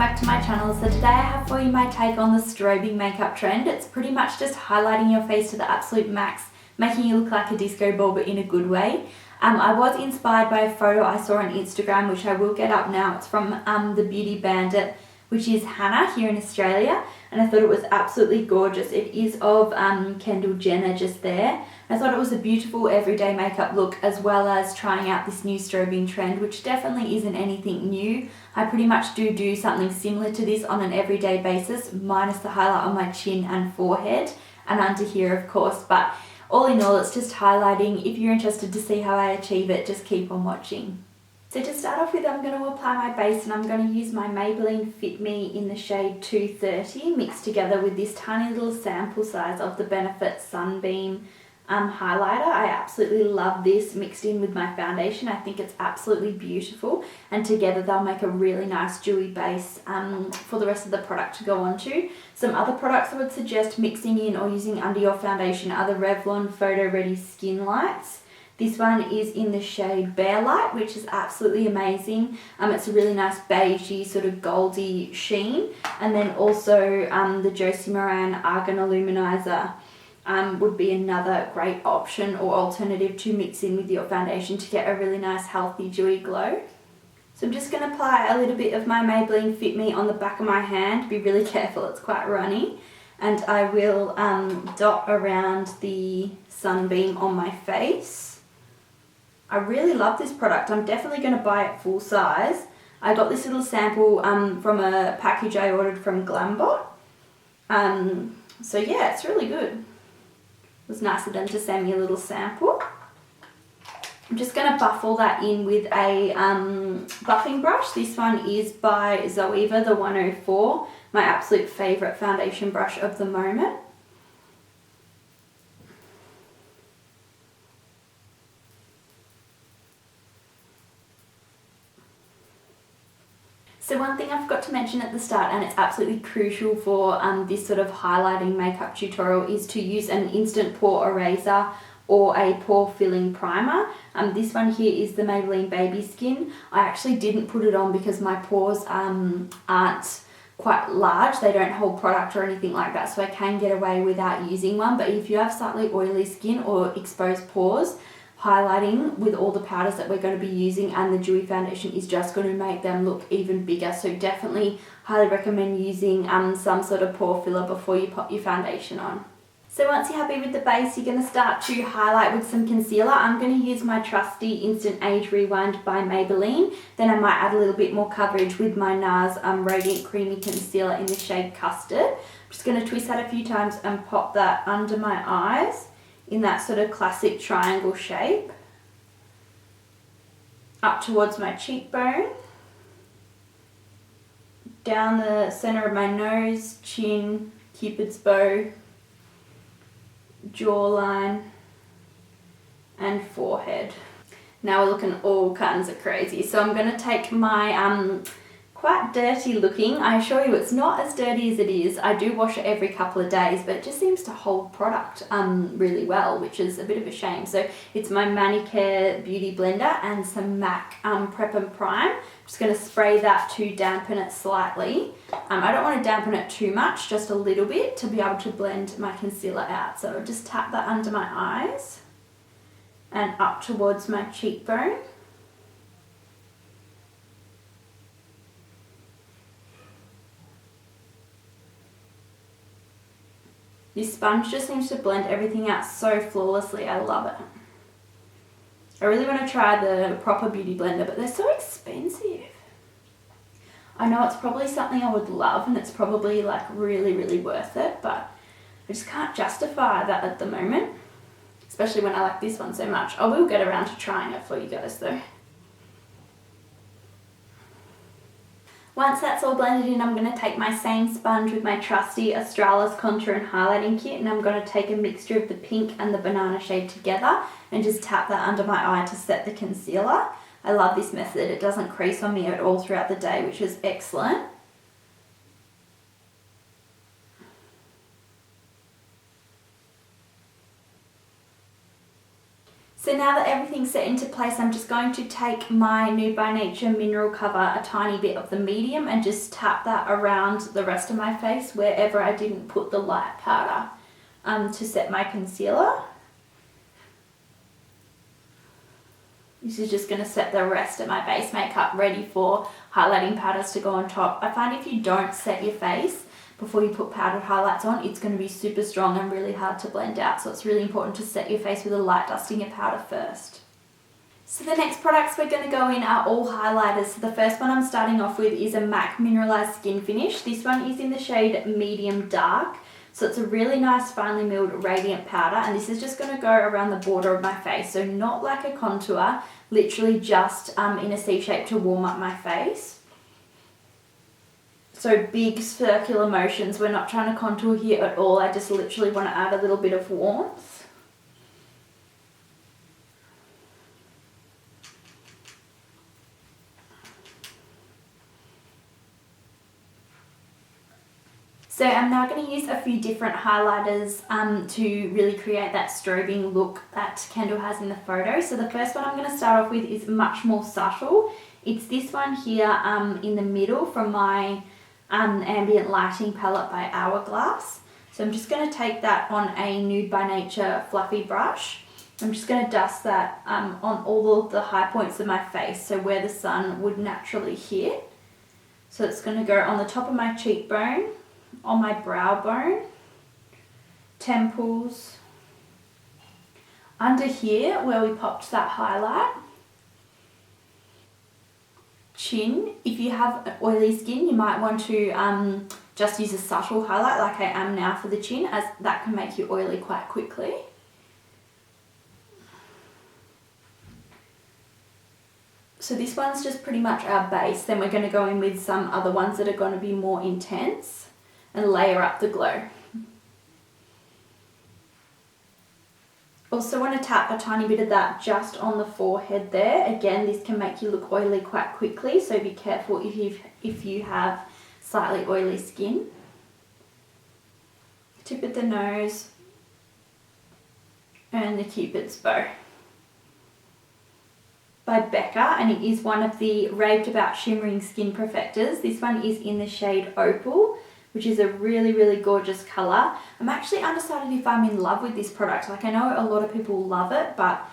back to my channel. So today I have for you my take on the strobing makeup trend. It's pretty much just highlighting your face to the absolute max, making you look like a disco ball but in a good way. I was inspired by a photo I saw on Instagram, which I will get up now. It's from the Beauty Bandit, which is Hannah here in Australia, and I thought it was absolutely gorgeous. It is of Kendall Jenner just there. I thought it was a beautiful everyday makeup look, as well as trying out this new strobing trend, which definitely isn't anything new. I pretty much do something similar to this on an everyday basis, minus the highlight on my chin and forehead and under here of course, but all in all it's just highlighting. If you're interested to see how I achieve it, just keep on watching. So to start off with, I'm going to apply my base, and I'm going to use my Maybelline Fit Me in the shade 230 mixed together with this tiny little sample size of the Benefit Sunbeam highlighter. I absolutely love this mixed in with my foundation. I think it's absolutely beautiful, and together they'll make a really nice dewy base for the rest of the product to go on to. Some other products I would suggest mixing in or using under your foundation are the Revlon Photo Ready Skin Lights. This one is in the shade Bare Light, which is absolutely amazing. It's a really nice beigey sort of goldy sheen. And then also the Josie Maran Argan Illuminizer would be another great option or alternative to mix in with your foundation to get a really nice healthy dewy glow. So I'm just going to apply a little bit of my Maybelline Fit Me on the back of my hand. Be really careful, it's quite runny. And I will dot around the sunbeam on my face. I really love this product. I'm definitely going to buy it full size. I got this little sample from a package I ordered from Glambot. So yeah, it's really good. It was nice of them to send me a little sample. I'm just going to buff all that in with a buffing brush. This one is by Zoeva, the 104, my absolute favourite foundation brush of the moment. So one thing I forgot to mention at the start, and it's absolutely crucial for this sort of highlighting makeup tutorial, is to use an instant pore eraser or a pore filling primer. This one here is the Maybelline Baby Skin. I actually didn't put it on because my pores aren't quite large. They don't hold product or anything like that, so I can get away without using one. But if you have slightly oily skin or exposed pores, highlighting with all the powders that we're going to be using and the dewy foundation is just going to make them look even bigger. So definitely highly recommend using some sort of pore filler before you pop your foundation on. So once you're happy with the base, you're going to start to highlight with some concealer. I'm going to use my trusty Instant Age Rewind by Maybelline. Then I might add a little bit more coverage with my NARS Radiant Creamy Concealer in the shade Custard. I'm just going to twist that a few times and pop that under my eyes in that sort of classic triangle shape, up towards my cheekbone, down the center of my nose, chin, cupid's bow, jawline and forehead. Now we're looking all kinds of crazy. So I'm going to take my quite dirty looking, I assure you it's not as dirty as it is. I do wash it every couple of days, but it just seems to hold product really well, which is a bit of a shame. So it's my Manicare Beauty Blender and some MAC Prep and Prime. I'm just going to spray that to dampen it slightly. I don't want to dampen it too much, just a little bit to be able to blend my concealer out. So I'll just tap that under my eyes and up towards my cheekbone. This sponge just seems to blend everything out so flawlessly. I love it. I really want to try the proper beauty blender, but they're so expensive. I know it's probably something I would love, and it's probably like really worth it, but I just can't justify that at the moment, especially when I like this one so much. I will get around to trying it for you guys though. Once that's all blended in, I'm going to take my same sponge with my trusty Australis Contour and Highlighting Kit, and I'm going to take a mixture of the pink and the banana shade together and just tap that under my eye to set the concealer. I love this method. It doesn't crease on me at all throughout the day, which is excellent. So now that everything's set into place, I'm just going to take my Nude by Nature mineral cover, a tiny bit of the medium, and just tap that around the rest of my face wherever I didn't put the light powder to set my concealer. This is just going to set the rest of my base makeup ready for highlighting powders to go on top. I find if you don't set your face before you put powdered highlights on, it's going to be super strong and really hard to blend out. So it's really important to set your face with a light dusting of powder first. So the next products we're going to go in are all highlighters. So the first one I'm starting off with is a MAC Mineralized Skin Finish. This one is in the shade Medium Dark. So it's a really nice finely milled radiant powder, and this is just going to go around the border of my face. So not like a contour, literally just in a C shape to warm up my face. So big circular motions, we're not trying to contour here at all. I just literally want to add a little bit of warmth. So I'm now going to use a few different highlighters to really create that strobing look that Kendall has in the photo. So the first one I'm going to start off with is much more subtle. It's this one here in the middle from my Ambient Lighting palette by Hourglass. So I'm just going to take that on a Nude by Nature fluffy brush. I'm just going to dust that on all of the high points of my face, so where the sun would naturally hit. So it's going to go on the top of my cheekbone, on my brow bone, temples, under here where we popped that highlight, chin. If you have oily skin, you might want to just use a subtle highlight like I am now for the chin, as that can make you oily quite quickly. So this one's just pretty much our base. Then we're going to go in with some other ones that are going to be more intense and layer up the glow. Also want to tap a tiny bit of that just on the forehead there. Again, this can make you look oily quite quickly, so be careful if you have slightly oily skin. Tip of the nose and the Cupid's bow by Becca, and it is one of the raved about shimmering skin perfectors. This one is in the shade Opal, which is a really, really gorgeous colour. I'm actually undecided if I'm in love with this product. Like, I know a lot of people love it, but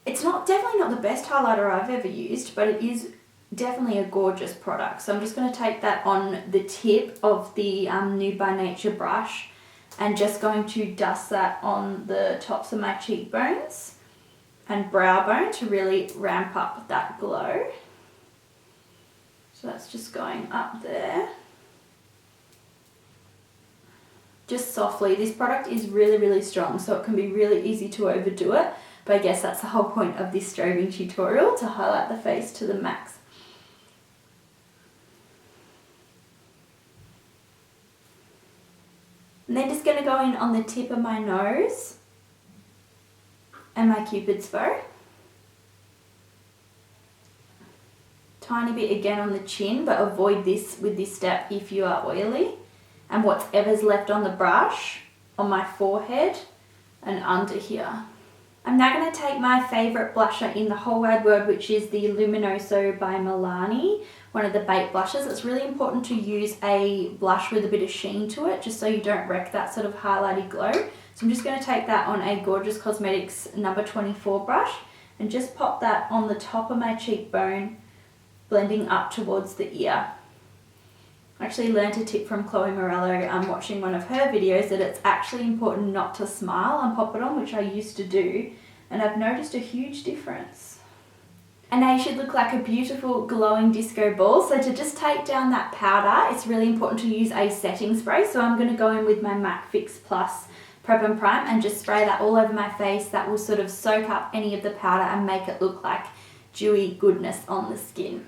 it's definitely not the best highlighter I've ever used, but it is definitely a gorgeous product. So I'm just going to take that on the tip of the Nude by Nature brush and just going to dust that on the tops of my cheekbones and brow bone to really ramp up that glow. So that's just going up there. Just softly. This product is really, really strong, so it can be really easy to overdo it, but I guess that's the whole point of this strobing tutorial, to highlight the face to the max. And then just going to go in on the tip of my nose and my Cupid's bow. Tiny bit again on the chin, but avoid this with this step if you are oily. And whatever's left on the brush, on my forehead and under here. I'm now going to take my favourite blusher in the whole wide world, which is the Luminoso by Milani, one of the Bait blushes. It's really important to use a blush with a bit of sheen to it, just so you don't wreck that sort of highlighty glow. So I'm just going to take that on a Gorgeous Cosmetics number 24 brush and just pop that on the top of my cheekbone, blending up towards the ear. I actually learned a tip from Chloe Morello watching one of her videos, that it's actually important not to smile and pop it on, which I used to do, and I've noticed a huge difference. And now you should look like a beautiful glowing disco ball. So to just take down that powder, it's really important to use a setting spray. So I'm going to go in with my MAC Fix Plus Prep and Prime and just spray that all over my face. That will sort of soak up any of the powder and make it look like dewy goodness on the skin.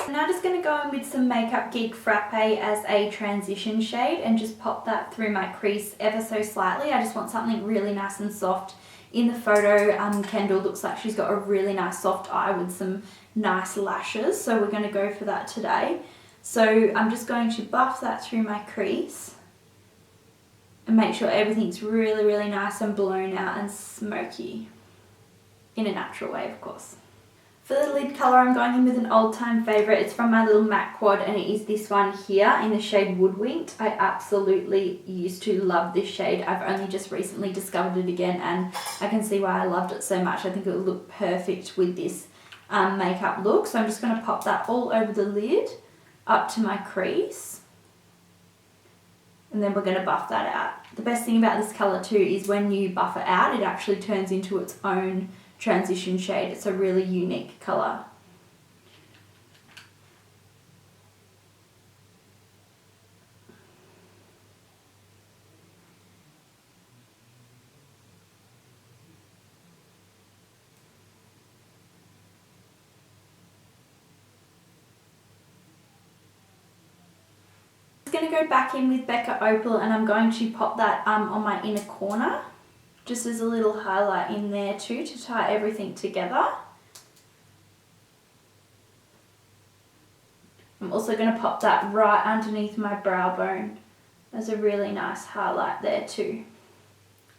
I'm now just going to go in with some Makeup Geek Frappe as a transition shade and just pop that through my crease ever so slightly. I just want something really nice and soft. In the photo, Kendall looks like she's got a really nice soft eye with some nice lashes, so we're going to go for that today. So I'm just going to buff that through my crease and make sure everything's really, really nice and blown out and smoky. In a natural way, of course. For the lid colour, I'm going in with an old time favourite. It's from my little MAC quad, and it is this one here in the shade Woodwinked. I absolutely used to love this shade. I've only just recently discovered it again, and I can see why I loved it so much. I think it would look perfect with this makeup look. So I'm just going to pop that all over the lid up to my crease, and then we're going to buff that out. The best thing about this colour too is when you buff it out, it actually turns into its own transition shade. It's a really unique colour. I'm going to go back in with Becca Opal, and I'm going to pop that on my inner corner, just as a little highlight in there too, to tie everything together. I'm also going to pop that right underneath my brow bone as a really nice highlight there too.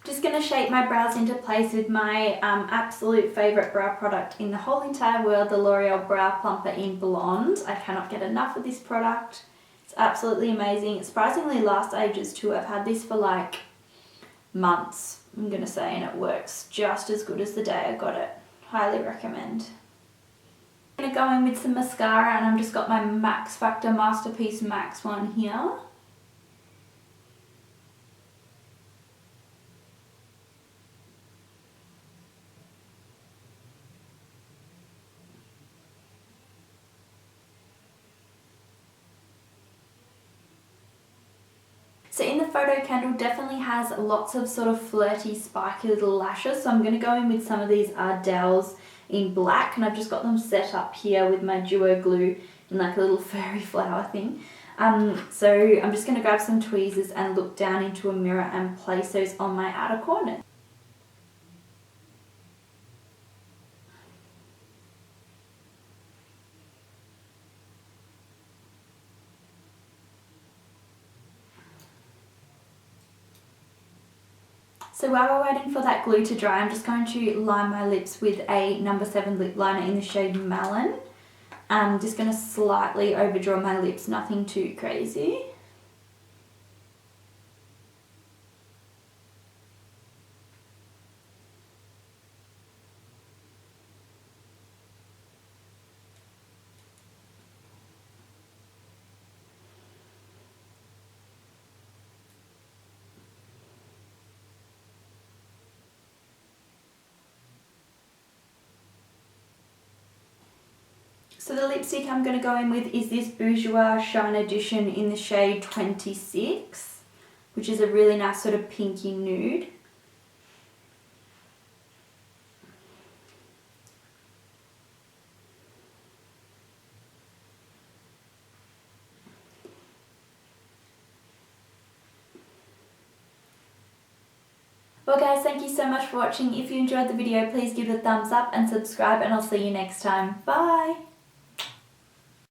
Just going to shape my brows into place with my absolute favourite brow product in the whole entire world, the L'Oreal Brow Plumper in Blonde. I cannot get enough of this product. It's absolutely amazing. It surprisingly lasts ages too. I've had this for like months, I'm going to say, and it works just as good as the day I got it. Highly recommend. I'm going to go in with some mascara, and I've just got my Max Factor Masterpiece Max one here. So in the photo, Kendall definitely has lots of sort of flirty, spiky little lashes. So I'm going to go in with some of these Ardell's in black, and I've just got them set up here with my duo glue in like a little furry flower thing. So I'm just going to grab some tweezers and look down into a mirror and place those on my outer corner. So while we're waiting for that glue to dry, I'm just going to line my lips with a No. 7 lip liner in the shade Melon. I'm just going to slightly overdraw my lips, nothing too crazy. So the lipstick I'm going to go in with is this Bourjois Shine Edition in the shade 26, which is a really nice sort of pinky nude. Well guys, thank you so much for watching. If you enjoyed the video, please give it a thumbs up and subscribe, and I'll see you next time. Bye!